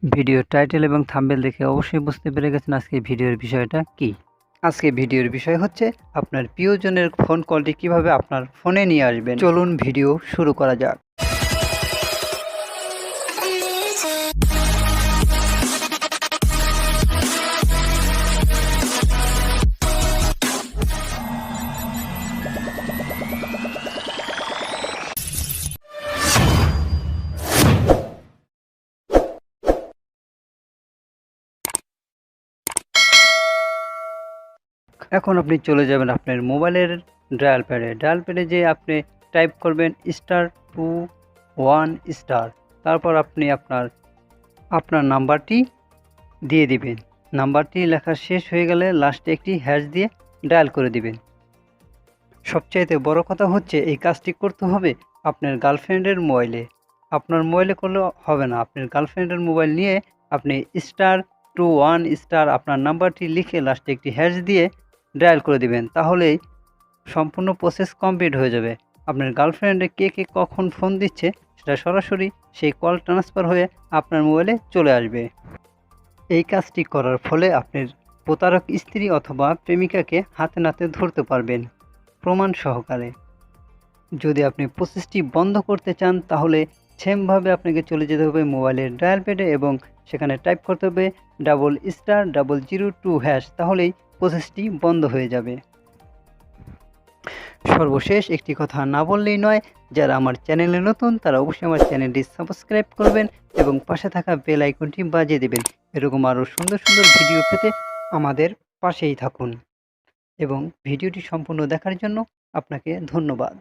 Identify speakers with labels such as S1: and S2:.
S1: ভিডিওর টাইটেল এবং থাম্বনেল দেখে অবশ্যই বুঝতে পেরে গেছেন আজকে ভিডিওর বিষয়টা কি। আজকে ভিডিওর বিষয় হচ্ছে আপনার প্রিয়জনের ফোন কলটি কিভাবে আপনার ফোনে নিয়ে আসবেন। চলুন ভিডিও শুরু করা যাক। এখন আপনি চলে যাবেন আপনার মোবাইলের ডায়াল প্যাডে যে আপনি টাইপ করবেন *21*, তারপর আপনি আপনার নাম্বারটি দিয়ে দিবেন। নাম্বারটি লেখা শেষ হয়ে গেলে লাস্টে একটি হ্যাশ দিয়ে ডায়াল করে দিবেন। সবচাইতে বড় কথা হচ্ছে এই কাজটি করতে হবে আপনার গার্লফ্রেন্ডের মোবাইলে। আপনার মোবাইলে করলে হবে না, আপনার গার্লফ্রেন্ডের মোবাইল নিয়ে আপনি *21* আপনার নাম্বারটি লিখে লাস্টে একটি হ্যাশ দিয়ে ডায়াল করে দিবেন। তাহলেই সম্পূর্ণ প্রসেস কমপ্লিট হয়ে যাবে। আপনার গার্লফ্রেন্ডে কে কখন ফোন দিচ্ছে সেটা সরাসরি সেই কল ট্রান্সফার হয়ে আপনার মোবাইলে চলে আসবে। এই কাজটি করার ফলে আপনার প্রতারক স্ত্রী অথবা প্রেমিকাকে হাতে নাতে ধরতে পারবেন প্রমাণ সহকারে। যদি আপনি প্রসেসটি বন্ধ করতে চান তাহলে সেমভাবে আপনাকে চলে যেতে হবে মোবাইলের ডায়াল প্যাডে এবং সেখানে টাইপ করতে হবে *002#, তাহলেই প্রসেসটি বন্ধ হয়ে যাবে। সর্বশেষ একটি কথা না বললেই নয়, যারা আমার চ্যানেলে নতুন তারা অবশ্যই আমার চ্যানেলটি সাবস্ক্রাইব করবেন এবং পাশে থাকা বেল আইকনটি বাজিয়ে দেবেন। এরকম আরও সুন্দর সুন্দর ভিডিও পেতে আমাদের পাশেই থাকুন এবং ভিডিওটি সম্পূর্ণ দেখার জন্য আপনাকে ধন্যবাদ।